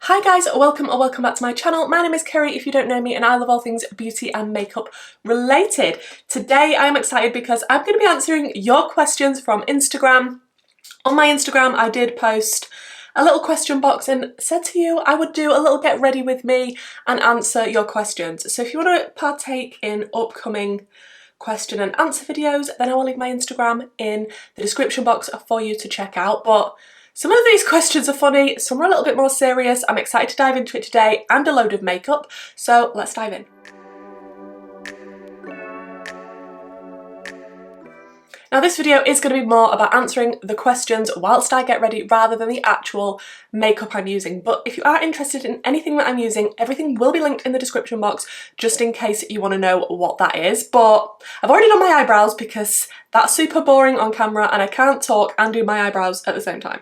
Hi guys, welcome or welcome back to my channel. My name is Kerry if you don't know me, and I love all things beauty and makeup related. Today I am excited because I'm going to be answering your questions from Instagram. On my Instagram I did post a little question box and said to you I would do a little get ready with me and answer your questions. So if you want to partake in upcoming question and answer videos, then I will leave my Instagram in the description box for you to check out. But some of these questions are funny, some are a little bit more serious. I'm excited to dive into it today and a load of makeup, so let's dive in. Now this video is going to be more about answering the questions whilst I get ready rather than the actual makeup I'm using. But if you are interested in anything that I'm using, everything will be linked in the description box just in case you want to know what that is. But I've already done my eyebrows because that's super boring on camera and I can't talk and do my eyebrows at the same time.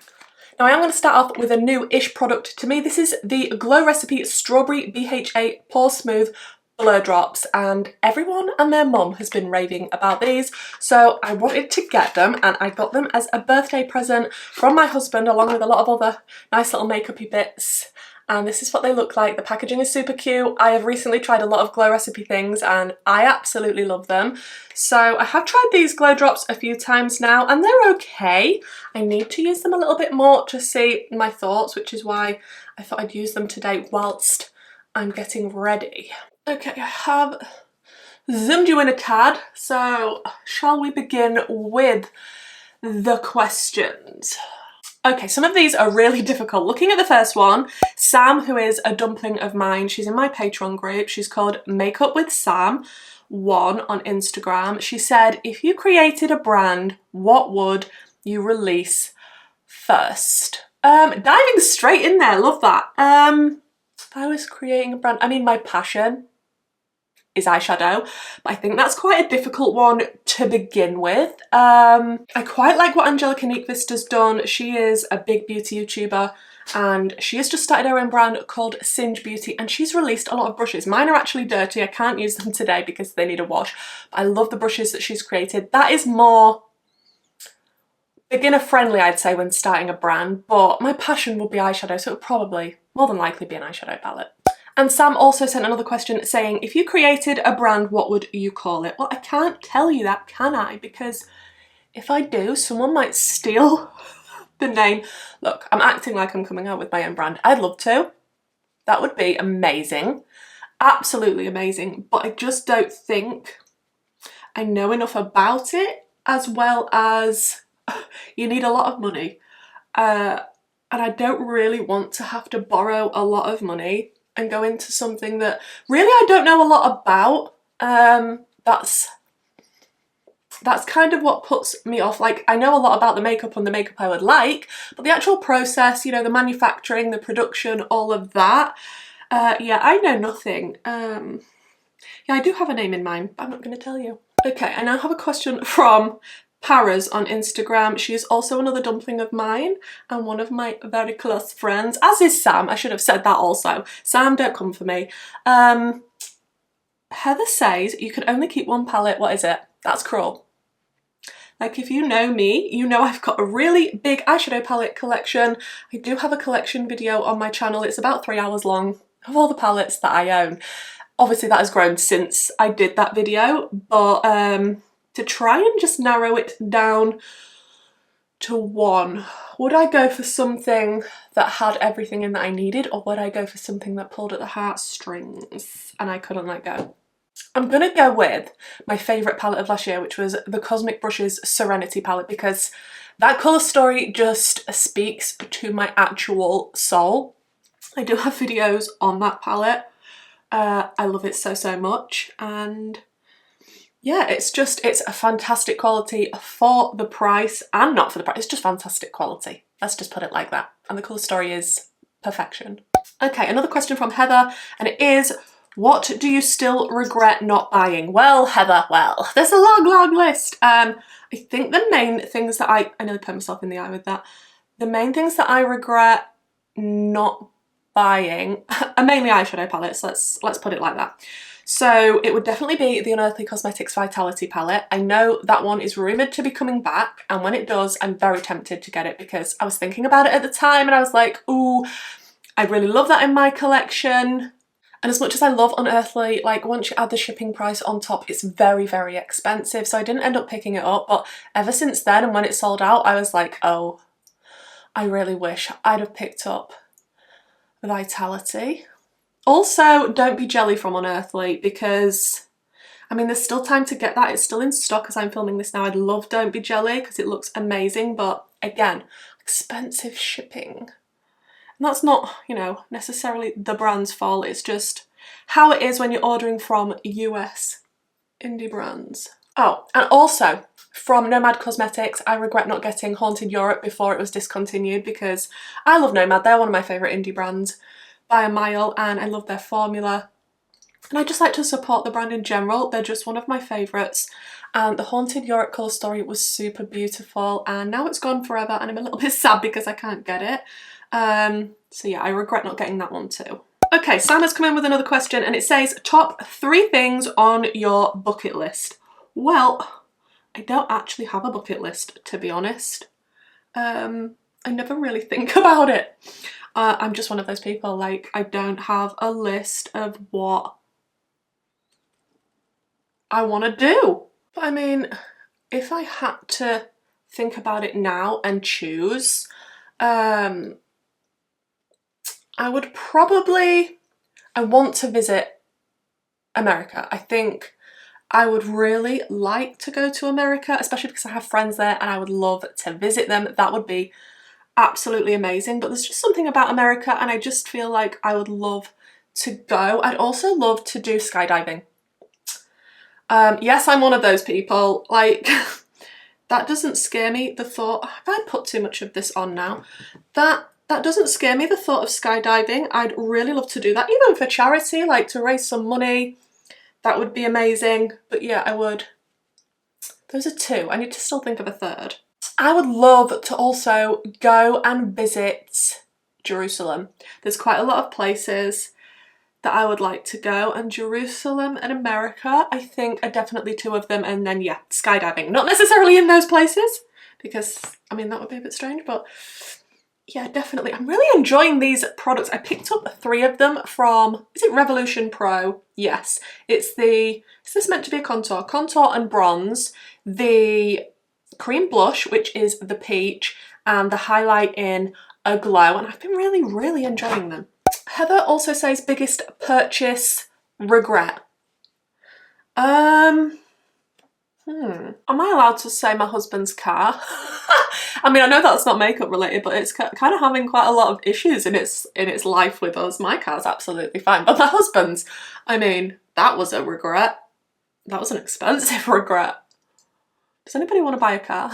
Now I am going to start off with a new-ish product to me. This is the Glow Recipe Strawberry BHA Pore Smooth Blur Drops, and everyone and their mum has been raving about these, so I wanted to get them, and I got them as a birthday present from my husband along with a lot of other nice little makeup-y bits. And this is what they look like. The packaging is super cute. I have recently tried a lot of Glow Recipe things and I absolutely love them. So I have tried these glow drops a few times now and they're okay. I need to use them a little bit more to see my thoughts, which is why I thought I'd use them today whilst I'm getting ready. Okay, I have zoomed you in a tad, so shall we begin with the questions? Okay, some of these are really difficult. Looking at the first one, Sam, who is a dumpling of mine, she's in my Patreon group. She's called Makeup with Sam 1 on Instagram. She said, if you created a brand, what would you release first? Diving straight in there, love that. If I was creating a brand, I mean, my passion is eyeshadow, but I think that's quite a difficult one to begin with. I quite like what Angelica Nyqvist done. She is a big beauty YouTuber and she has just started her own brand called Singe Beauty, and she's released a lot of brushes. Mine are actually dirty, I can't use them today because they need a wash, but I love the brushes that she's created. That is more beginner friendly, I'd say, when starting a brand, but my passion would be eyeshadow, so it would probably, more than likely, be an eyeshadow palette. And Sam also sent another question saying, if you created a brand, what would you call it? Well, I can't tell you that, can I? Because if I do, someone might steal the name. Look, I'm acting like I'm coming out with my own brand. I'd love to. That would be amazing. Absolutely amazing. But I just don't think I know enough about it, as well as you need a lot of money. And I don't really want to have to borrow a lot of money and go into something that really I don't know a lot about. That's kind of what puts me off. Like, I know a lot about the makeup and the makeup I would like, but the actual process, you know, the manufacturing, the production, all of that, yeah, I know nothing. Yeah, I do have a name in mind, but I'm not going to tell you. Okay, I now have a question from Paras on Instagram. She is also another dumpling of mine and one of my very close friends, as is Sam. I should have said that also. Sam, don't come for me. Heather says you can only keep one palette. What is it? That's cruel. Like, if you know me, you know I've got a really big eyeshadow palette collection. I do have a collection video on my channel. It's about 3 hours long of all the palettes that I own. Obviously that has grown since I did that video, but to try and just narrow it down to one, would I go for something that had everything in that I needed, or would I go for something that pulled at the heartstrings and I couldn't let go? I'm gonna go with my favourite palette of last year, which was the Cosmic Brushes Serenity palette, because that colour story just speaks to my actual soul. I do have videos on that palette. I love it so, so much, and yeah, it's a fantastic quality for the price, and not for the price, it's just fantastic quality. Let's just put it like that. And the colour story is perfection. Okay, another question from Heather, and it is, what do you still regret not buying? Well, Heather, well, there's a long, long list. I think the main things that I nearly put myself in the eye with that. The main things that I regret not buying are mainly eyeshadow palettes, let's put it like that. So it would definitely be the Unearthly Cosmetics Vitality palette. I know that one is rumoured to be coming back, and when it does, I'm very tempted to get it because I was thinking about it at the time and I was like, ooh, I'd really love that in my collection. And as much as I love Unearthly, like once you add the shipping price on top, it's very, very expensive. So I didn't end up picking it up, but ever since then and when it sold out, I was like, oh, I really wish I'd have picked up Vitality. Also, Don't Be Jelly from Unearthly, because I mean, there's still time to get that. It's still in stock as I'm filming this now. I'd love Don't Be Jelly because it looks amazing, but again, expensive shipping. And that's not, you know, necessarily the brand's fault. It's just how it is when you're ordering from US indie brands. Oh, and also from Nomad Cosmetics, I regret not getting Haunted Europe before it was discontinued because I love Nomad. They're one of my favourite indie brands by a mile, and I love their formula. And I just like to support the brand in general. They're just one of my favourites. And the Haunted Europe colour story was super beautiful, and now it's gone forever and I'm a little bit sad because I can't get it. So yeah, I regret not getting that one too. Okay, Sam has come in with another question and it says, top 3 things on your bucket list. Well, I don't actually have a bucket list, to be honest. I never really think about it. I'm just one of those people, like, I don't have a list of what I want to do. But I mean, if I had to think about it now and choose, I would probably, I want to visit America. I think I would really like to go to America, especially because I have friends there and I would love to visit them. That would be absolutely amazing. But there's just something about America and I just feel like I would love to go. I'd also love to do skydiving. Yes, I'm one of those people, like, that doesn't scare me, the thought, have I put too much of this on now? That doesn't scare me, the thought of skydiving. I'd really love to do that, even for charity, like to raise some money. That would be amazing. But yeah, I would. Those are 2. I need to still think of a 3rd. I would love to also go and visit Jerusalem. There's quite a lot of places that I would like to go, and Jerusalem and America, I think, are definitely 2 of them. And then yeah, skydiving. Not necessarily in those places, because I mean that would be a bit strange, but yeah, definitely. I'm really enjoying these products. I picked up 3 of them from, is it Revolution Pro? Yes. It's the, is this meant to be a contour? Contour and bronze. The cream blush, which is the peach, and the highlight in a glow. And I've been really, really enjoying them. Heather also says, biggest purchase regret. Am I allowed to say my husband's car? I mean, I know that's not makeup related, but it's kind of having quite a lot of issues in its life with us. My car's absolutely fine, but my husband's, I mean, that was a regret. That was an expensive regret. Does anybody want to buy a car?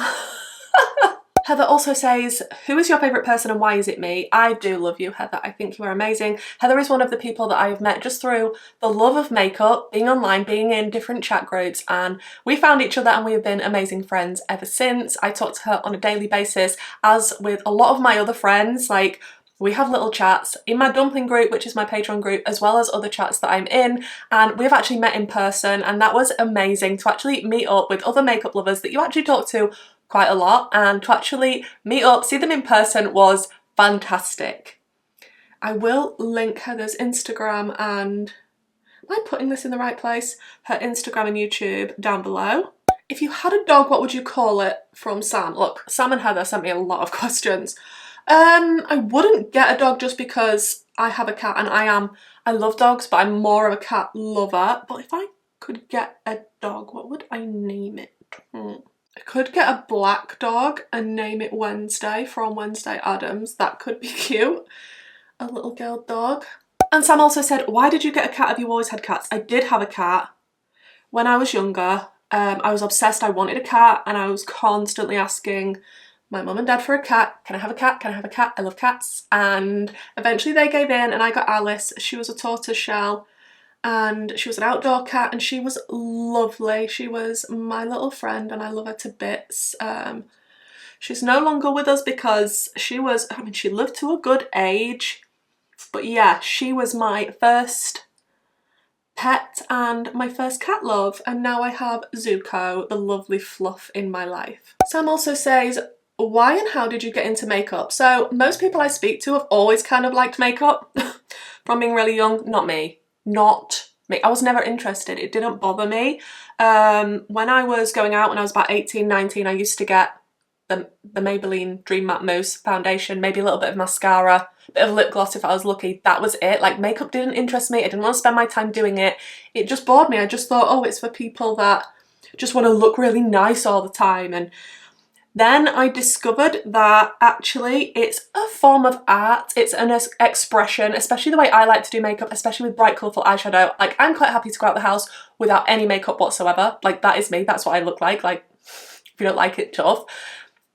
Heather also says, who is your favourite person and why is it me? I do love you, Heather. I think you are amazing. Heather is one of the people that I have met just through the love of makeup, being online, being in different chat groups, and we found each other and we have been amazing friends ever since. I talk to her on a daily basis, as with a lot of my other friends. Like, we have little chats in my dumpling group, which is my Patreon group, as well as other chats that I'm in, and we've actually met in person, and that was amazing to actually meet up with other makeup lovers that you actually talk to quite a lot, and to actually meet up, see them in person was fantastic. I will link Heather's Instagram and, am I putting this in the right place? Her Instagram and YouTube down below. If you had a dog, what would you call it? From Sam. Look, Sam and Heather sent me a lot of questions. I wouldn't get a dog just because I have a cat and I love dogs, but I'm more of a cat lover. But if I could get a dog, what would I name it? I could get a black dog and name it Wenzdae from Wenzdae Addams. That could be cute. A little girl dog. And Sam also said, why did you get a cat? Have you always had cats? I did have a cat when I was younger. I was obsessed. I wanted a cat and I was constantly asking my mum and dad for a cat. Can I have a cat? Can I have a cat? I love cats. And eventually they gave in and I got Alice. She was a tortoise shell. And she was an outdoor cat and she was lovely. She was my little friend and I love her to bits. She's no longer with us because she was, I mean, she lived to a good age. But yeah, she was my first pet and my first cat love. And now I have Zuko, the lovely fluff in my life. Sam also says, why and how did you get into makeup? So most people I speak to have always kind of liked makeup from being really young. Not me. Not me. I was never interested. It didn't bother me. When I was going out, when I was about 18, 19, I used to get the Maybelline Dream Matte Mousse foundation, maybe a little bit of mascara, a bit of lip gloss if I was lucky. That was it. Like, makeup didn't interest me. I didn't want to spend my time doing it. It just bored me. I just thought, oh, it's for people that just want to look really nice all the time. And then I discovered that actually it's a form of art, it's an expression, especially the way I like to do makeup, especially with bright colourful eyeshadow. Like, I'm quite happy to go out the house without any makeup whatsoever. Like, that is me, that's what I look like. Like, if you don't like it, tough.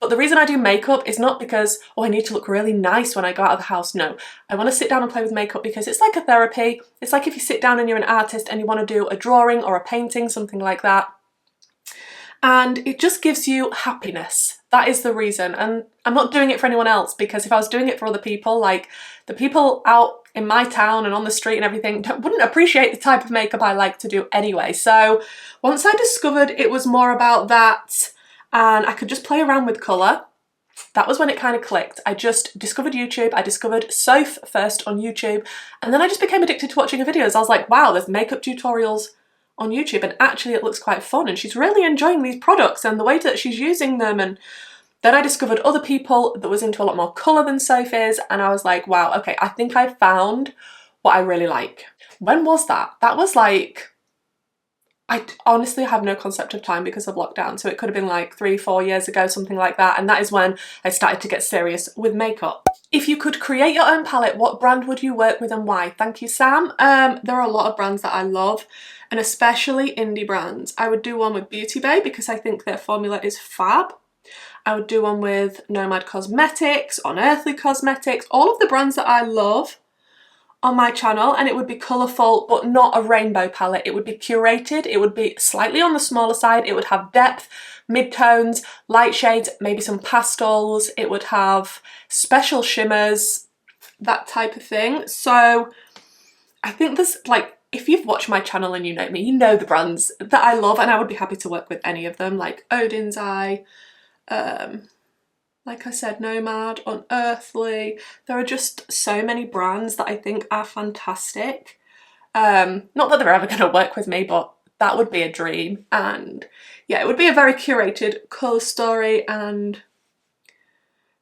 But the reason I do makeup is not because, oh, I need to look really nice when I go out of the house. No, I want to sit down and play with makeup because it's like a therapy. It's like if you sit down and you're an artist and you want to do a drawing or a painting, something like that. And it just gives you happiness. That is the reason. And I'm not doing it for anyone else, because if I was doing it for other people, like the people out in my town and on the street and everything wouldn't appreciate the type of makeup I like to do anyway. So once I discovered it was more about that and I could just play around with colour, that was when it kind of clicked. I just discovered YouTube. I discovered Soph first on YouTube, and then I just became addicted to watching her videos. I was like, wow, there's makeup tutorials on YouTube and actually it looks quite fun and she's really enjoying these products and the way that she's using them. And then I discovered other people that was into a lot more colour than Soph is, and I was like, wow, okay, I think I found what I really like. When was that? That was like, I honestly have no concept of time because of lockdown, so it could have been like 3-4 years ago, something like that, and that is when I started to get serious with makeup. If you could create your own palette, what brand would you work with and why? Thank you, Sam. There are a lot of brands that I love, and especially indie brands. I would do one with Beauty Bay because I think their formula is fab. I would do one with Nomad Cosmetics, Unearthly Cosmetics, all of the brands that I love on my channel, and it would be colourful but not a rainbow palette. It would be curated, it would be slightly on the smaller side, it would have depth, mid-tones, light shades, maybe some pastels, it would have special shimmers, that type of thing. So I think there's, like, if you've watched my channel and you know me, you know the brands that I love, and I would be happy to work with any of them, like Odin's Eye, like I said, Nomad, Unearthly. There are just so many brands that I think are fantastic. Not that they're ever going to work with me, but that would be a dream. And yeah, it would be a very curated colour story and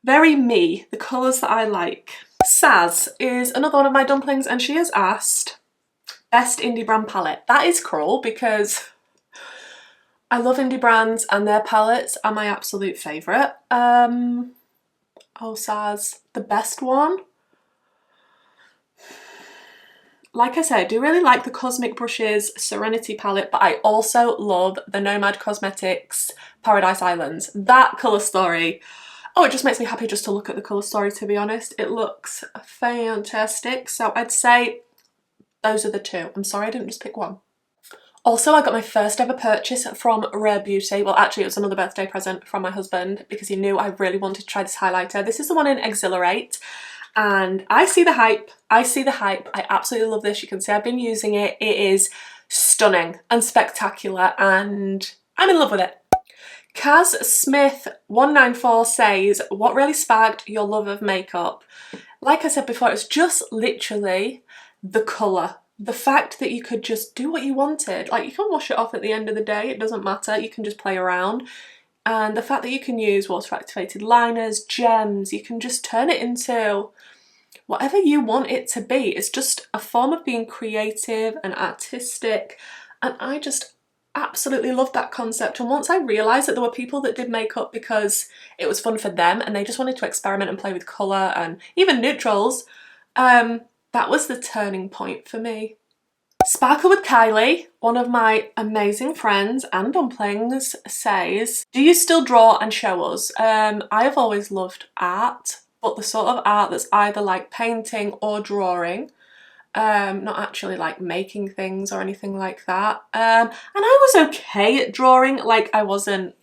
very me, the colours that I like. Saz is another one of my dumplings, and she has asked, best indie brand palette. That is cruel because I love indie brands and their palettes are my absolute favourite. Oh, Saz, the best one? Like I said, I do really like the Cosmic Brushes Serenity palette, but I also love the Nomad Cosmetics Paradise Islands. That colour story, oh, it just makes me happy just to look at the colour story, to be honest. It looks fantastic. So I'd say those are the two. I'm sorry I didn't just pick one. Also, I got my first ever purchase from Rare Beauty. Well, actually, it was another birthday present from my husband because he knew I really wanted to try this highlighter. This is the one in Exhilarate, and I see the hype. I see the hype. I absolutely love this. You can see I've been using it. It is stunning and spectacular, and I'm in love with it. Kaz Smith 194 says, what really sparked your love of makeup? Like I said before, it's just literally the colour. The fact that you could just do what you wanted. Like, you can wash it off at the end of the day, it doesn't matter, you can just play around. And the fact that you can use water activated liners, gems, you can just turn it into whatever you want it to be. It's just a form of being creative and artistic, and I just absolutely love that concept. And once I realised that there were people that did makeup because it was fun for them and they just wanted to experiment and play with colour and even neutrals, that was the turning point for me. Sparkle with Kylie, one of my amazing friends and dumplings, says, do you still draw and show us? I have always loved art, but the sort of art that's either like painting or drawing, not actually like making things or anything like that. And I was okay at drawing, like I wasn't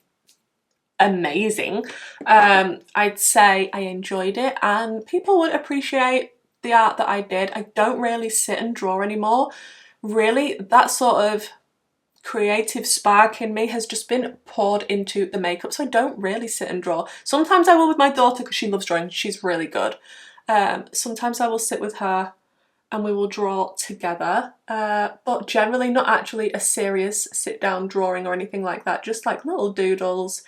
amazing. I'd say I enjoyed it and people would appreciate the art that I did. I don't really sit and draw anymore. Really, that sort of creative spark in me has just been poured into the makeup, so I don't really sit and draw. Sometimes I will with my daughter because she loves drawing, she's really good. Sometimes I will sit with her and we will draw together, but generally not actually a serious sit down drawing or anything like that, just like little doodles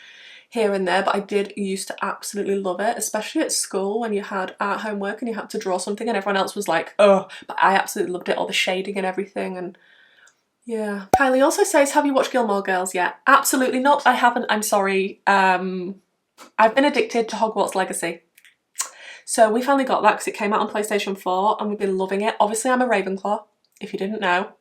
here and there. But I did used to absolutely love it, especially at school when you had art homework and you had to draw something and everyone else was like, oh, but I absolutely loved it, all the shading and everything. And yeah. Kylie also says, have you watched Gilmore Girls yet? Absolutely not, I haven't, I'm sorry. I've been addicted to Hogwarts Legacy. So we finally got that because it came out on PlayStation 4 and we've been loving it. Obviously I'm a Ravenclaw, if you didn't know.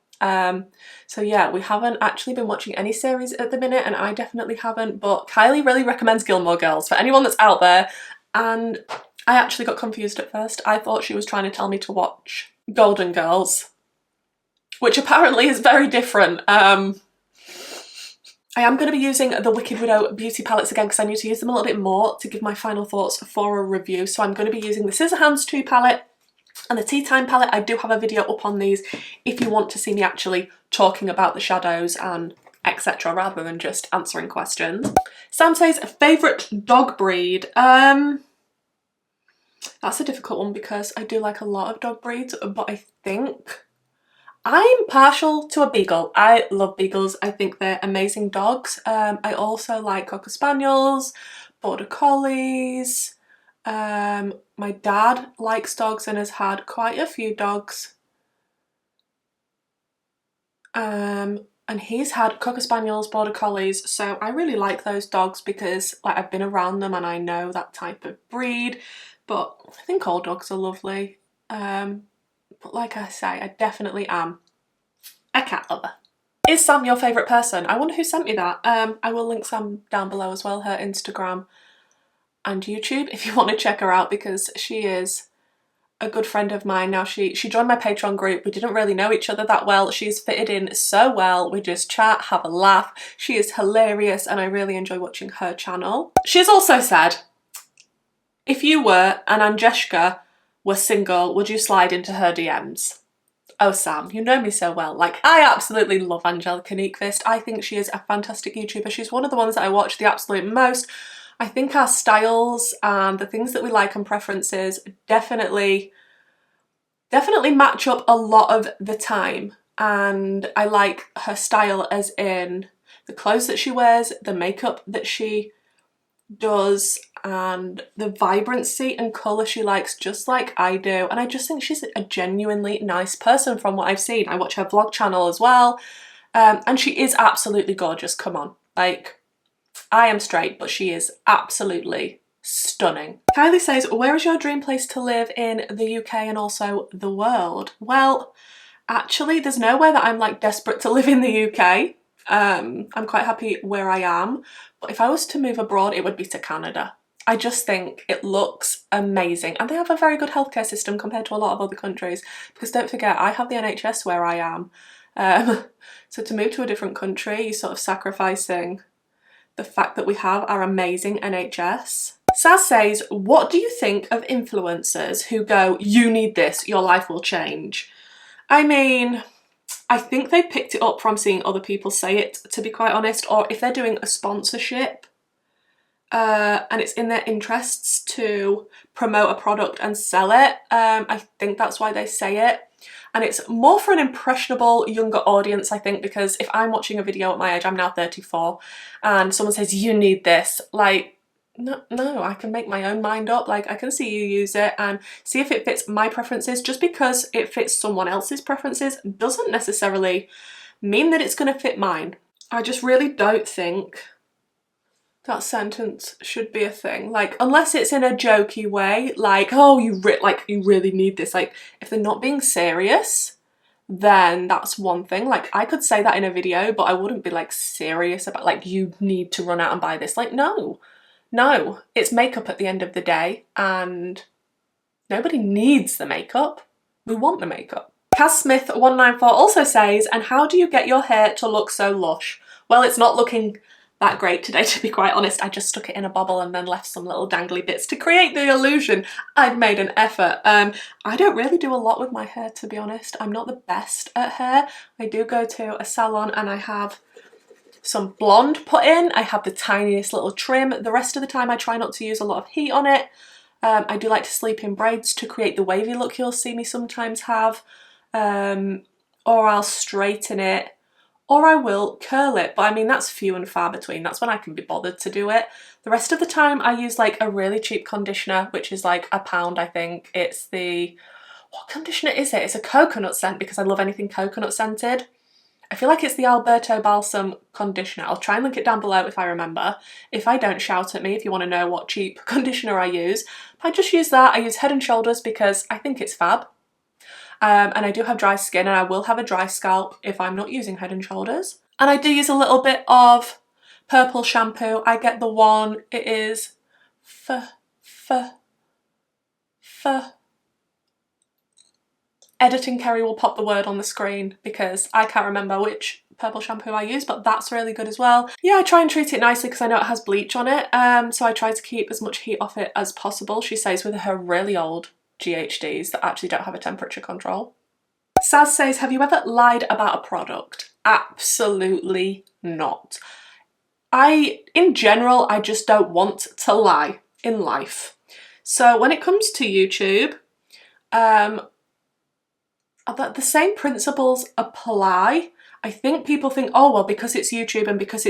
So yeah, we haven't actually been watching any series at the minute, and I definitely haven't, but Kylie really recommends Gilmore Girls for anyone that's out there. And I actually got confused at first. I thought she was trying to tell me to watch Golden Girls, which apparently is very different. I am going to be using the Wicked Widow beauty palettes again because I need to use them a little bit more to give my final thoughts for a review. So I'm going to be using the Scissorhands 2 palette and the Tea Time palette. I do have a video up on these if you want to see me actually talking about the shadows and etc. rather than just answering questions. Sam says, favourite dog breed? That's a difficult one because I do like a lot of dog breeds, but I think I'm partial to a beagle. I love beagles. I think they're amazing dogs. I also like Cocker Spaniels, Border Collies. My dad likes dogs and has had quite a few dogs. And he's had Cocker Spaniels, Border Collies, so I really like those dogs because like I've been around them and I know that type of breed. But I think all dogs are lovely. But like I say, I definitely am a cat lover. Is Sam your favourite person? I wonder who sent me that. I will link Sam down below as well, her Instagram and YouTube, if you want to check her out, because she is a good friend of mine now. She joined my Patreon group. We didn't really know each other that well. She's fitted in so well. We just chat, have a laugh. She is hilarious and I really enjoy watching her channel. She's also said, if you were and Angeshka were single, would you slide into her DMs? Oh Sam, you know me so well. Like, I absolutely love Angelica Nyqvist. I think she is a fantastic YouTuber. She's one of the ones that I watch the absolute most. I think our styles and the things that we like and preferences definitely match up a lot of the time. And I like her style as in the clothes that she wears, the makeup that she does, and the vibrancy and colour she likes just like I do. And I just think she's a genuinely nice person from what I've seen. I watch her vlog channel as well, and she is absolutely gorgeous. Come on, like, I am straight, but she is absolutely stunning. Kylie says, where is your dream place to live in the UK and also the world? Well, actually there's nowhere that I'm like desperate to live in the UK. I'm quite happy where I am, but if I was to move abroad, it would be to Canada. I just think it looks amazing and they have a very good healthcare system compared to a lot of other countries, because don't forget, I have the NHS where I am. So to move to a different country, you're sort of sacrificing the fact that we have our amazing NHS. Saz says, what do you think of influencers who go, you need this, your life will change? I mean, I think they picked it up from seeing other people say it, to be quite honest, or if they're doing a sponsorship and it's in their interests to promote a product and sell it, I think that's why they say it. And it's more for an impressionable younger audience, I think, because if I'm watching a video at my age, I'm now 34, and someone says, you need this, like, no, I can make my own mind up. Like, I can see you use it and see if it fits my preferences. Just because it fits someone else's preferences doesn't necessarily mean that it's going to fit mine. I just really don't think that sentence should be a thing. Like, unless it's in a jokey way, like, oh, you really need this. Like, if they're not being serious, then that's one thing. Like, I could say that in a video, but I wouldn't be like serious about like, you need to run out and buy this. Like, no, it's makeup at the end of the day and nobody needs the makeup. We want the makeup. Cass Smith 194 also says, and how do you get your hair to look so lush? Well, it's not looking that great today, to be quite honest. I just stuck it in a bobble and then left some little dangly bits to create the illusion I'd made an effort. I don't really do a lot with my hair, to be honest. I'm not the best at hair. I do go to a salon and I have some blonde put in. I have the tiniest little trim. The rest of the time I try not to use a lot of heat on it. I do like to sleep in braids to create the wavy look you'll see me sometimes have. Or I'll straighten it, or I will curl it, but I mean that's few and far between. That's when I can be bothered to do it. The rest of the time I use like a really cheap conditioner, which is like £1 I think. It's the, what conditioner is it? It's a coconut scent because I love anything coconut scented. I feel like it's the Alberto Balsam conditioner. I'll try and link it down below if I remember. If I don't, shout at me if you want to know what cheap conditioner I use. I just use that. I use Head and Shoulders because I think it's fab. And I do have dry skin and I will have a dry scalp if I'm not using Head and Shoulders. And I do use a little bit of purple shampoo. I get the one, it is Editing Kerry will pop the word on the screen because I can't remember which purple shampoo I use, but that's really good as well. Yeah, I try and treat it nicely because I know it has bleach on it, so I try to keep as much heat off it as possible. She says with her really old GHDs that actually don't have a temperature control. Saz says, have you ever lied about a product? Absolutely not. In general, I just don't want to lie in life. So when it comes to YouTube, the same principles apply. I think people think, oh well, because it's YouTube and because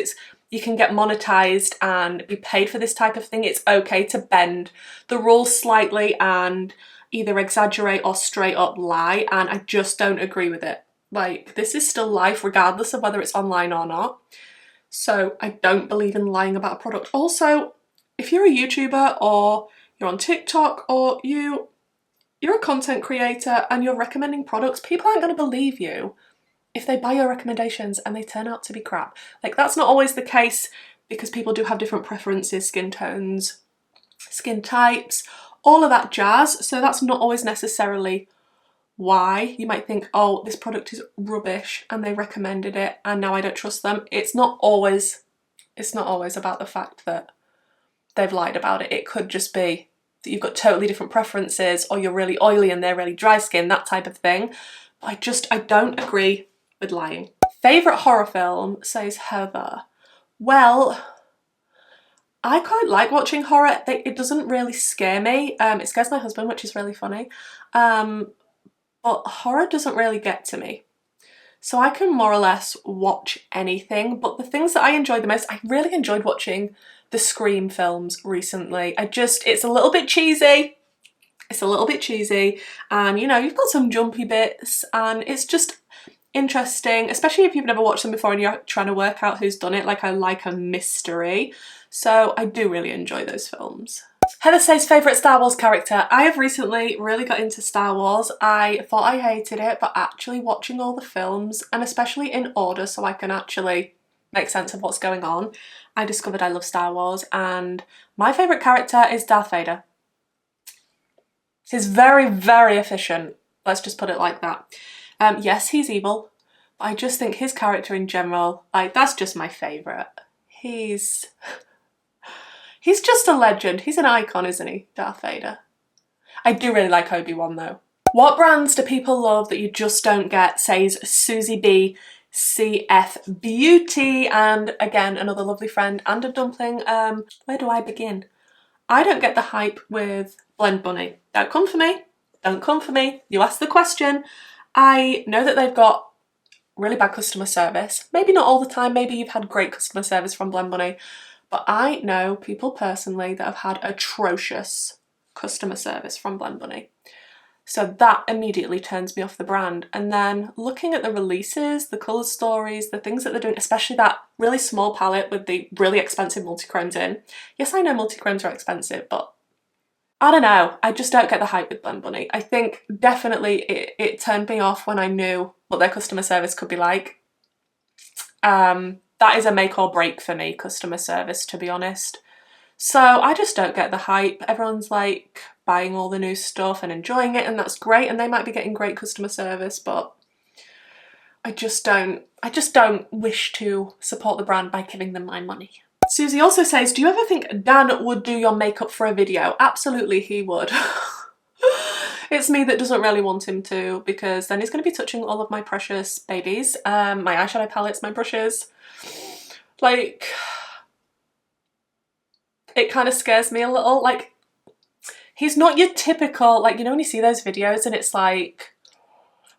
you can get monetized and be paid for this type of thing, it's okay to bend the rules slightly and either exaggerate or straight up lie, and I just don't agree with it. Like, this is still life regardless of whether it's online or not. So I don't believe in lying about a product. Also, if you're a YouTuber or you're on TikTok or you're a content creator and you're recommending products, people aren't going to believe you if they buy your recommendations and they turn out to be crap. Like, that's not always the case because people do have different preferences, skin tones, skin types, all of that jazz. So that's not always necessarily why you might think, oh, this product is rubbish and they recommended it and now I don't trust them. It's not always about the fact that they've lied about it. It could just be that you've got totally different preferences, or you're really oily and they're really dry skin, that type of thing. But I don't agree with lying. Favourite horror film, says Heather. Well, I quite like watching horror. It doesn't really scare me. It scares my husband, which is really funny. But horror doesn't really get to me. So I can more or less watch anything, but the things that I enjoy the most, I really enjoyed watching the Scream films recently. It's a little bit cheesy. It's a little bit cheesy, and you know, you've got some jumpy bits and it's just interesting, especially if you've never watched them before and you're trying to work out who's done it. Like, I like a mystery. So I do really enjoy those films. Heather says, favourite Star Wars character. I have recently really got into Star Wars. I thought I hated it, but actually watching all the films, and especially in order so I can actually make sense of what's going on, I discovered I love Star Wars, and my favourite character is Darth Vader. He's very, very efficient. Let's just put it like that. Yes, he's evil, but I just think his character in general, like, that's just my favourite. He's just a legend. He's an icon, isn't he, Darth Vader? I do really like Obi-Wan though. What brands do people love that you just don't get, says Susie B CF Beauty, and again, another lovely friend and a dumpling. Where do I begin? I don't get the hype with Blend Bunny. Don't come for me. Don't come for me. You asked the question. I know that they've got really bad customer service. Maybe not all the time. Maybe you've had great customer service from Blend Bunny. But I know people personally that have had atrocious customer service from Blend Bunny. So that immediately turns me off the brand. And then looking at the releases, the colour stories, the things that they're doing, especially that really small palette with the really expensive multi-chromes in. Yes, I know multi-chromes are expensive, but I don't know. I just don't get the hype with Blend Bunny. I think definitely it turned me off when I knew what their customer service could be like. That is a make or break for me, customer service, to be honest. So I just don't get the hype. Everyone's like buying all the new stuff and enjoying it, and that's great, and they might be getting great customer service, but I just don't wish to support the brand by giving them my money. Susie also says, do you ever think Dan would do your makeup for a video? Absolutely he would. It's me that doesn't really want him to, because then he's going to be touching all of my precious babies, my eyeshadow palettes, my brushes. Like, it kind of scares me a little. Like, he's not your typical, like, you know when you see those videos and it's like,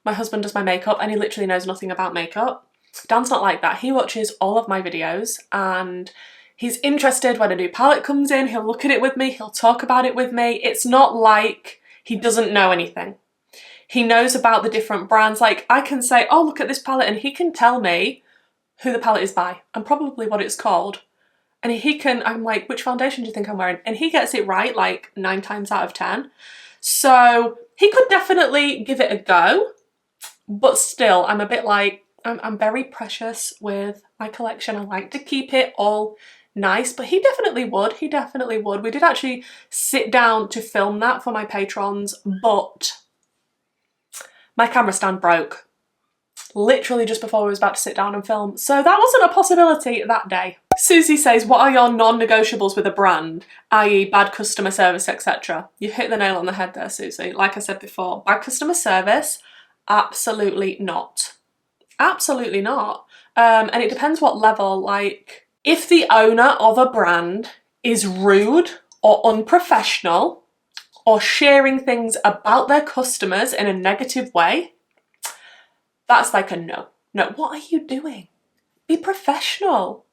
my husband does my makeup and he literally knows nothing about makeup. Dan's not like that. He watches all of my videos and he's interested when a new palette comes in. He'll look at it with me. He'll talk about it with me. It's not like he doesn't know anything. He knows about the different brands. Like, I can say, oh, look at this palette, and he can tell me who the palette is by and probably what it's called. And he can, I'm like, which foundation do you think I'm wearing? And he gets it right like 9 times out of 10. So he could definitely give it a go, but still I'm a bit like, I'm very precious with my collection. I like to keep it all nice, but he definitely would. He definitely would. We did actually sit down to film that for my patrons, but my camera stand broke literally just before we was about to sit down and film, so that wasn't a possibility that day. Susie says, what are your non-negotiables with a brand, i.e. bad customer service, etc.? You hit the nail on the head there, Susie. Like I said before, bad customer service, absolutely not. Absolutely not. And it depends what level. Like, if the owner of a brand is rude or unprofessional or sharing things about their customers in a negative way, that's like a no. No, what are you doing? Be professional.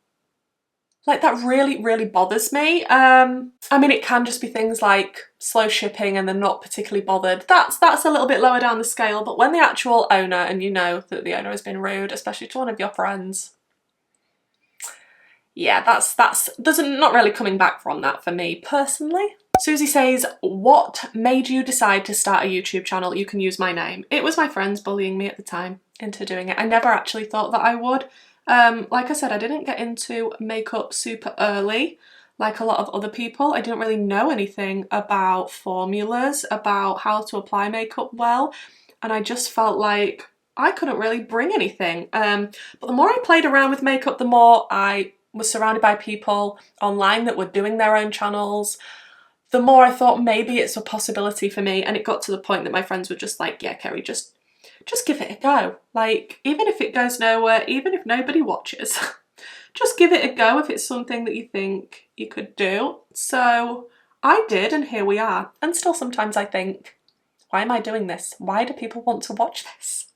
Like, that really, really bothers me. I mean, it can just be things like slow shipping and they're not particularly bothered. That's a little bit lower down the scale, but when the actual owner, and you know that the owner has been rude, especially to one of your friends, yeah, there's not really coming back from that for me personally. Susie says, what made you decide to start a YouTube channel? You can use my name. It was my friends bullying me at the time into doing it. I never actually thought that I would. Like I said, I didn't get into makeup super early like a lot of other people. I didn't really know anything about formulas, about how to apply makeup well, and I just felt like I couldn't really bring anything. But the more I played around with makeup, the more I was surrounded by people online that were doing their own channels, the more I thought maybe it's a possibility for me. And it got to the point that my friends were just like, yeah, Kerry, just give it a go. Like, even if it goes nowhere, even if nobody watches, just give it a go if it's something that you think you could do. So I did, and here we are. And still sometimes I think, why am I doing this? Why do people want to watch this?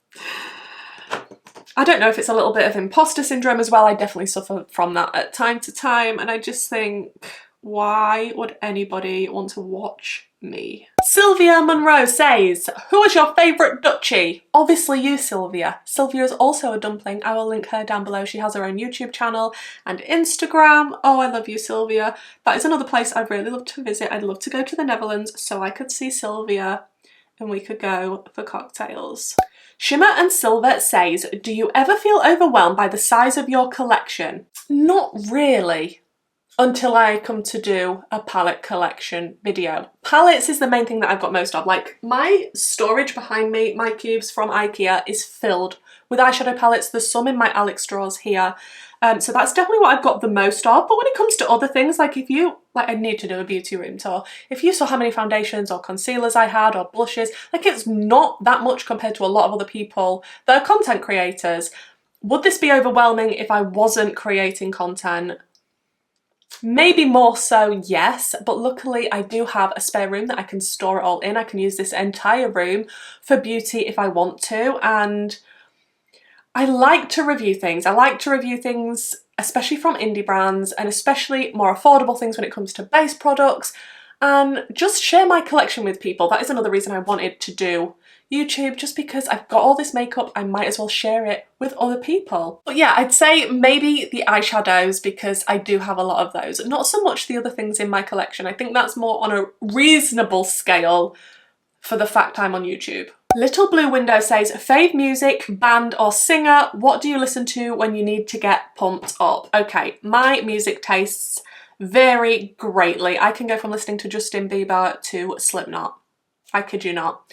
I don't know if it's a little bit of imposter syndrome as well. I definitely suffer from that at time to time, and I just think, why would anybody want to watch me? Sylvia Monroe says, who is your favourite duchy? Obviously you, Sylvia. Sylvia is also a dumpling. I will link her down below. She has her own YouTube channel and Instagram. Oh, I love you, Sylvia. That is another place I'd really love to visit. I'd love to go to the Netherlands so I could see Sylvia and we could go for cocktails. Shimmer and Silver says, do you ever feel overwhelmed by the size of your collection? Not really. Until I come to do a palette collection video. Palettes is the main thing that I've got most of. Like, my storage behind me, my cubes from IKEA, is filled with eyeshadow palettes. There's some in my Alex drawers here. So that's definitely what I've got the most of. But when it comes to other things, like if you, like I need to do a beauty room tour. If you saw how many foundations or concealers I had or blushes, like it's not that much compared to a lot of other people that are content creators. Would this be overwhelming if I wasn't creating content? Maybe more so, yes, but luckily I do have a spare room that I can store it all in. I can use this entire room for beauty if I want to, and I like to review things. I like to review things, especially from indie brands, and especially more affordable things when it comes to base products, and just share my collection with people. That is another reason I wanted to do YouTube, just because I've got all this makeup, I might as well share it with other people. But yeah, I'd say maybe the eyeshadows, because I do have a lot of those. Not so much the other things in my collection. I think that's more on a reasonable scale for the fact I'm on YouTube. Little Blue Window says, fave music, band or singer, what do you listen to when you need to get pumped up? Okay, my music tastes vary greatly. I can go from listening to Justin Bieber to Slipknot. I kid you not.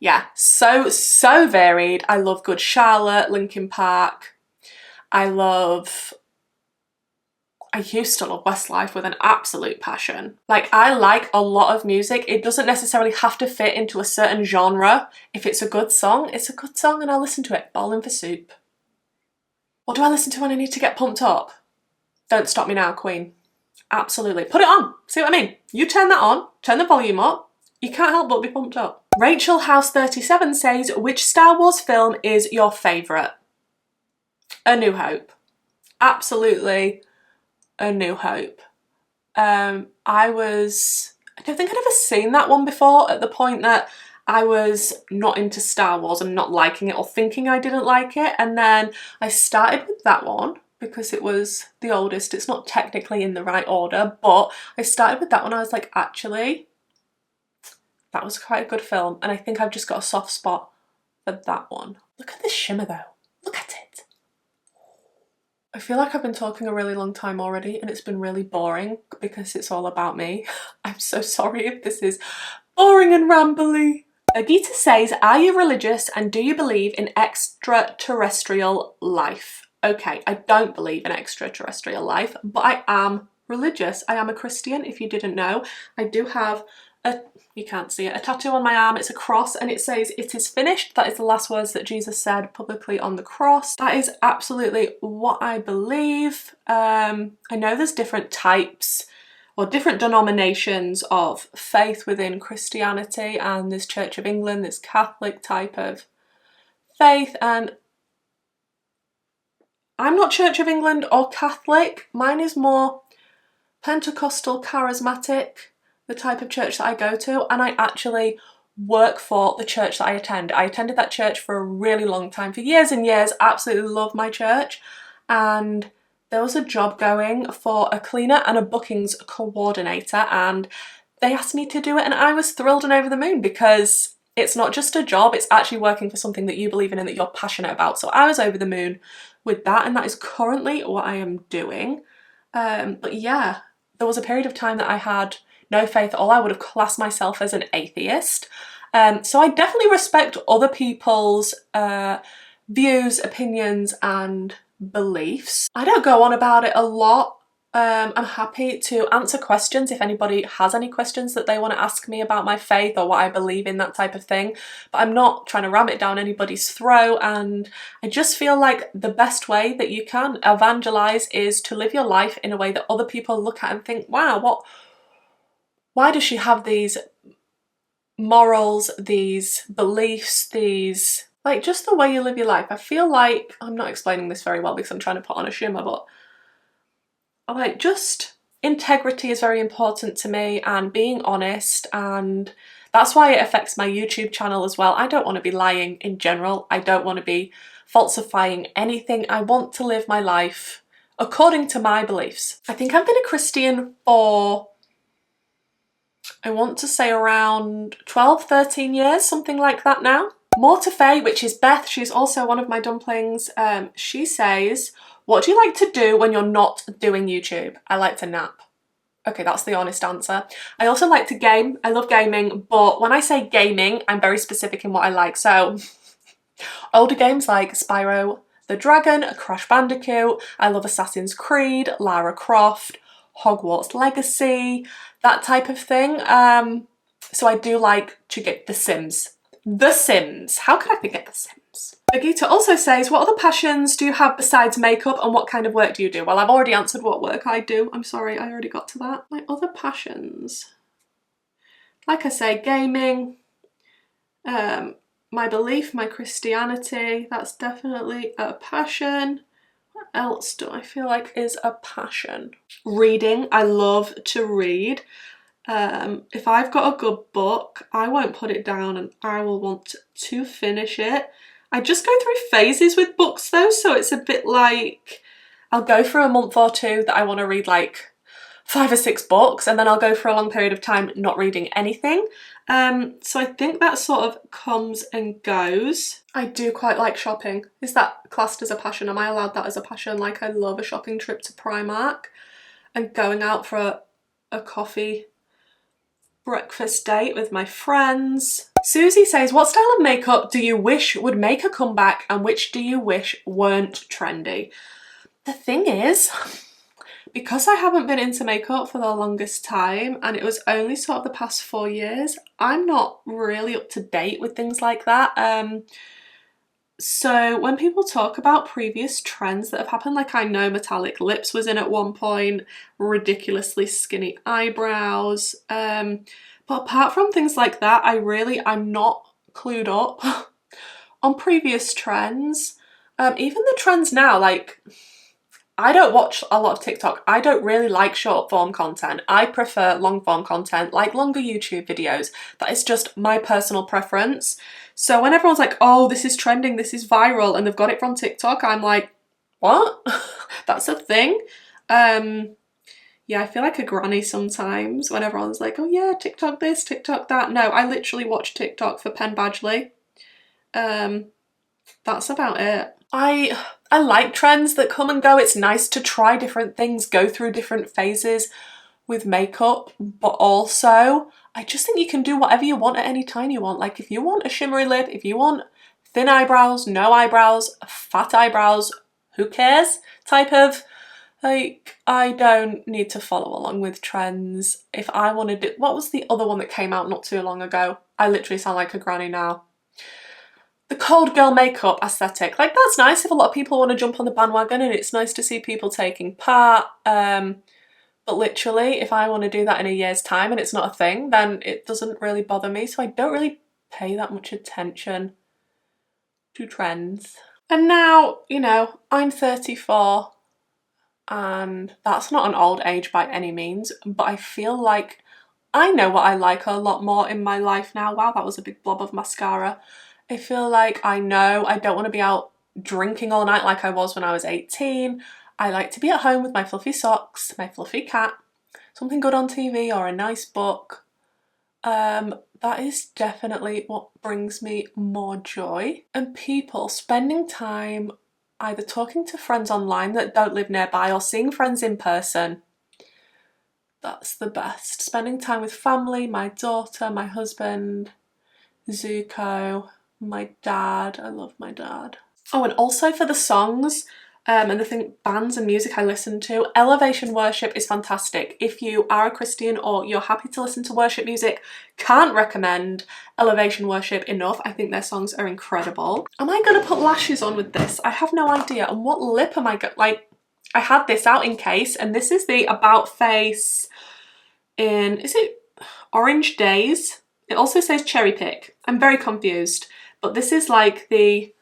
Yeah, so varied. I love Good Charlotte, Linkin Park. I used to love Westlife with an absolute passion. Like, I like a lot of music. It doesn't necessarily have to fit into a certain genre. If it's a good song, it's a good song and I'll listen to it. Bowling for Soup. What do I listen to when I need to get pumped up? Don't Stop Me Now, Queen. Absolutely. Put it on. See what I mean? You turn that on, turn the volume up. You can't help but be pumped up. Rachel House 37 says, which Star Wars film is your favourite? A New Hope. Absolutely. A New Hope. I don't think I'd ever seen that one before, at the point that I was not into Star Wars and not liking it or thinking I didn't like it, and then I started with that one because it was the oldest. It's not technically in the right order, but I started with that one. I was like, actually, that was quite a good film, and I think I've just got a soft spot for that one. Look at this shimmer though. Look at it. I feel like I've been talking a really long time already and it's been really boring because it's all about me. I'm so sorry if this is boring and rambly. Agita says, are you religious and do you believe in extraterrestrial life? Okay, I don't believe in extraterrestrial life, but I am religious. I am a Christian, if you didn't know. I do have you can't see it, a tattoo on my arm. It's a cross and it says, it is finished. That is the last words that Jesus said publicly on the cross. That is absolutely what I believe. I know there's different types or different denominations of faith within Christianity, and there's Church of England, there's Catholic type of faith, and I'm not Church of England or Catholic. Mine is more Pentecostal, charismatic, the type of church that I go to, and I actually work for the church that I attend. I attended that church for a really long time, for years and years. Absolutely love my church, and there was a job going for a cleaner and a bookings coordinator, and they asked me to do it, and I was thrilled and over the moon because it's not just a job, it's actually working for something that you believe in and that you're passionate about. So I was over the moon with that, and that is currently what I am doing. But yeah, there was a period of time that I had no faith at all. I would have classed myself as an atheist. So I definitely respect other people's views, opinions and beliefs. I don't go on about it a lot. I'm happy to answer questions if anybody has any questions that they want to ask me about my faith or what I believe in, that type of thing. But I'm not trying to ram it down anybody's throat, and I just feel like the best way that you can evangelize is to live your life in a way that other people look at and think, wow, why does she have these morals, these beliefs, these, like, just the way you live your life. I feel like, I'm not explaining this very well because I'm trying to put on a shimmer, but like, just integrity is very important to me, and being honest, and that's why it affects my YouTube channel as well. I don't want to be lying in general. I don't want to be falsifying anything. I want to live my life according to my beliefs. I think I've been a Christian for, I want to say around 12, 13 years, something like that now. Mortafe, which is Beth, she's also one of my dumplings, she says, what do you like to do when you're not doing YouTube? I like to nap. Okay, that's the honest answer. I also like to game. I love gaming, but when I say gaming, I'm very specific in what I like. So older games like Spyro the Dragon, Crash Bandicoot, I love Assassin's Creed, Lara Croft, Hogwarts Legacy, that type of thing. So I do like to get The Sims. The Sims. How could I forget The Sims? Agita also says, what other passions do you have besides makeup and what kind of work do you do? Well, I've already answered what work I do. I'm sorry, I already got to that. My other passions. Like I say, gaming, my belief, my Christianity, that's definitely a passion. What else do I feel like is a passion? Reading. I love to read. If I've got a good book, I won't put it down and I will want to finish it. I just go through phases with books though, so it's a bit like, I'll go for a month or two that I want to read like 5 or 6 books, and then I'll go for a long period of time not reading anything. So I think that sort of comes and goes. I do quite like shopping. Is that classed as a passion? Am I allowed that as a passion? Like, I love a shopping trip to Primark and going out for a coffee breakfast date with my friends. Susie says, what style of makeup do you wish would make a comeback and which do you wish weren't trendy? The thing is, because I haven't been into makeup for the longest time and it was only sort of the past 4 years, I'm not really up to date with things like that. So when people talk about previous trends that have happened, like I know metallic lips was in at one point, ridiculously skinny eyebrows, but apart from things like that, I'm not clued up on previous trends. Even the trends now, like, I don't watch a lot of TikTok. I don't really like short form content. I prefer long form content, like longer YouTube videos. That is just my personal preference. So when everyone's like, oh, this is trending, this is viral, and they've got it from TikTok, I'm like, what? That's a thing? Yeah, I feel like a granny sometimes when everyone's like, oh yeah, TikTok this, TikTok that. No, I literally watch TikTok for Penn Badgley. That's about it. I like trends that come and go. It's nice to try different things, go through different phases with makeup, but also I just think you can do whatever you want at any time you want. Like if you want a shimmery lip, if you want thin eyebrows, no eyebrows, fat eyebrows, who cares type of, like, I don't need to follow along with trends. If I wanted to, what was the other one that came out not too long ago? I literally sound like a granny now. The cold girl makeup aesthetic, like that's nice if a lot of people want to jump on the bandwagon and it's nice to see people taking part, but literally if I want to do that in a year's time and it's not a thing, then it doesn't really bother me, so I don't really pay that much attention to trends. And now, you know, I'm 34 and that's not an old age by any means, but I feel like I know what I like a lot more in my life now. Wow, that was a big blob of mascara. I feel like I know I don't want to be out drinking all night like I was when I was 18. I like to be at home with my fluffy socks, my fluffy cat, something good on TV or a nice book. That is definitely what brings me more joy. And people spending time either talking to friends online that don't live nearby or seeing friends in person. That's the best. Spending time with family, my daughter, my husband, Zuko, my dad. I love my dad. Oh, and also for the songs and the bands and music I listen to, Elevation Worship is fantastic. If you are a Christian or you're happy to listen to worship music, can't recommend Elevation Worship enough. I think their songs are incredible. Am I going to put lashes on with this? I have no idea. And what lip am I going to, like, I had this out in case, and this is the About Face in, is it Orange Days? It also says Cherry Pick. I'm very confused. But this is like the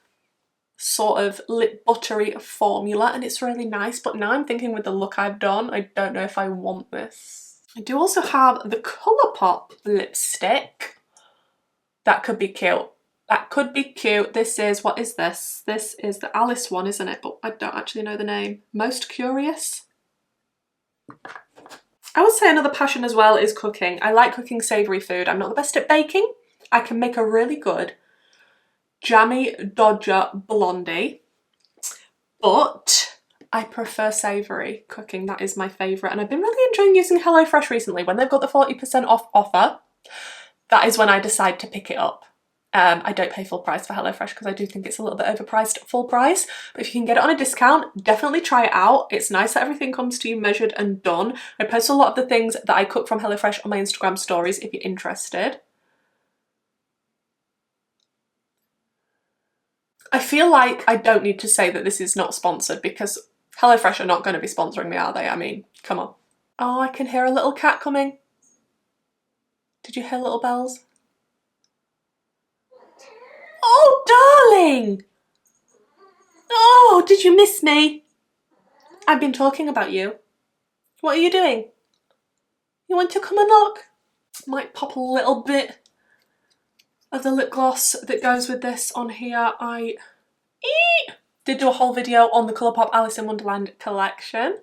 sort of lip buttery formula and it's really nice. But now I'm thinking with the look I've done, I don't know if I want this. I do also have the Colourpop lipstick. That could be cute. That could be cute. This is, what is this? This is the Alice one, isn't it? But I don't actually know the name. Most Curious? I would say another passion as well is cooking. I like cooking savoury food. I'm not the best at baking. I can make a really good jammy Dodger blondie, but I prefer savoury cooking. That is my favourite, and I've been really enjoying using HelloFresh recently. When they've got the 40% off offer, that is when I decide to pick it up. I don't pay full price for HelloFresh because I do think it's a little bit overpriced at full price, but if you can get it on a discount, definitely try it out. It's nice that everything comes to you measured and done. I post a lot of the things that I cook from HelloFresh on my Instagram stories if you're interested. I feel like I don't need to say that this is not sponsored because HelloFresh are not going to be sponsoring me, are they? I mean, come on. Oh, I can hear a little cat coming. Did you hear little bells? Oh, darling! Oh, did you miss me? I've been talking about you. What are you doing? You want to come and look? Might pop a little bit of the lip gloss that goes with this on here. I did do a whole video on the Colourpop Alice in Wonderland collection.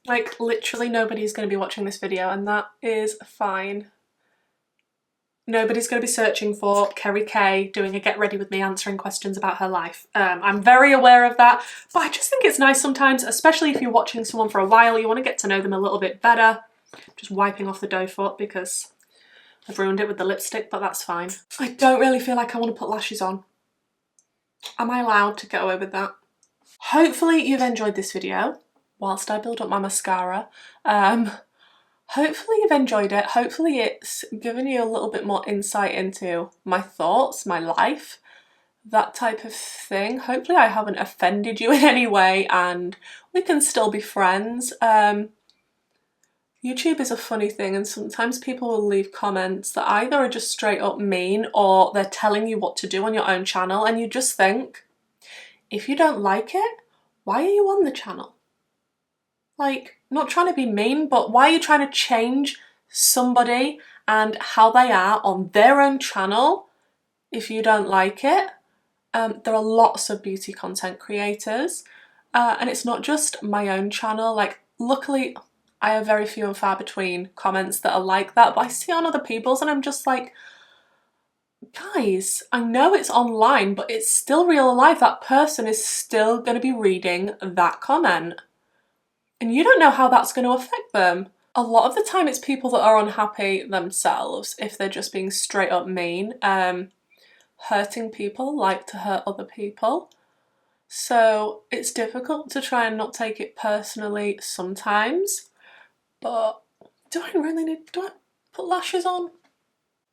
Like, literally nobody's going to be watching this video, and that is fine. Nobody's going to be searching for Kerry K doing a get ready with me answering questions about her life. I'm very aware of that, but I just think it's nice sometimes, especially if you're watching someone for a while, you want to get to know them a little bit better. Just wiping off the dough foot because I've ruined it with the lipstick, but that's fine. I don't really feel like I want to put lashes on. Am I allowed to get away with that? Hopefully you've enjoyed this video whilst I build up my mascara. Hopefully you've enjoyed it. Hopefully it's given you a little bit more insight into my thoughts, my life, that type of thing. Hopefully I haven't offended you in any way and we can still be friends. YouTube is a funny thing, and sometimes people will leave comments that either are just straight up mean or they're telling you what to do on your own channel, and you just think, if you don't like it, why are you on the channel? Like, not trying to be mean, but why are you trying to change somebody and how they are on their own channel if you don't like it? There are lots of beauty content creators, and it's not just my own channel. Like, luckily I have very few and far between comments that are like that, but I see on other people's and I'm just like, guys, I know it's online, but it's still real life. That person is still going to be reading that comment. And you don't know how that's going to affect them. A lot of the time it's people that are unhappy themselves, if they're just being straight up mean. Hurting people like to hurt other people. So it's difficult to try and not take it personally sometimes. But do I put lashes on?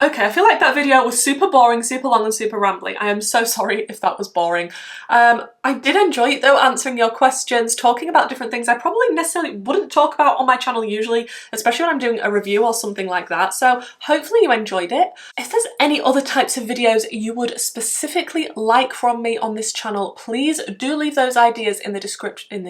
Okay, I feel like that video was super boring, super long and super rambly. I am so sorry if that was boring. I did enjoy it though, answering your questions, talking about different things I probably necessarily wouldn't talk about on my channel usually, especially when I'm doing a review or something like that. So hopefully you enjoyed it. If there's any other types of videos you would specifically like from me on this channel, please do leave those ideas in the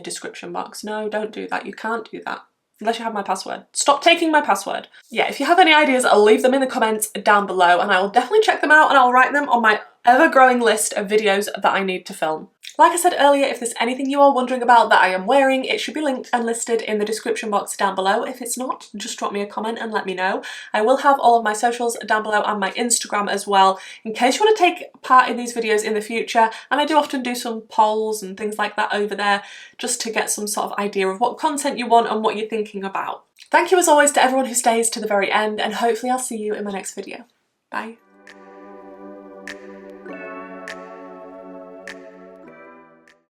description box. No, don't do that. You can't do that. Unless you have my password. Stop taking my password. Yeah, if you have any ideas, I'll leave them in the comments down below and I will definitely check them out and I'll write them on my ever-growing list of videos that I need to film. Like I said earlier, if there's anything you are wondering about that I am wearing, it should be linked and listed in the description box down below. If it's not, just drop me a comment and let me know. I will have all of my socials down below and my Instagram as well, in case you want to take part in these videos in the future. And I do often do some polls and things like that over there, just to get some sort of idea of what content you want and what you're thinking about. Thank you as always to everyone who stays to the very end, and hopefully I'll see you in my next video. Bye.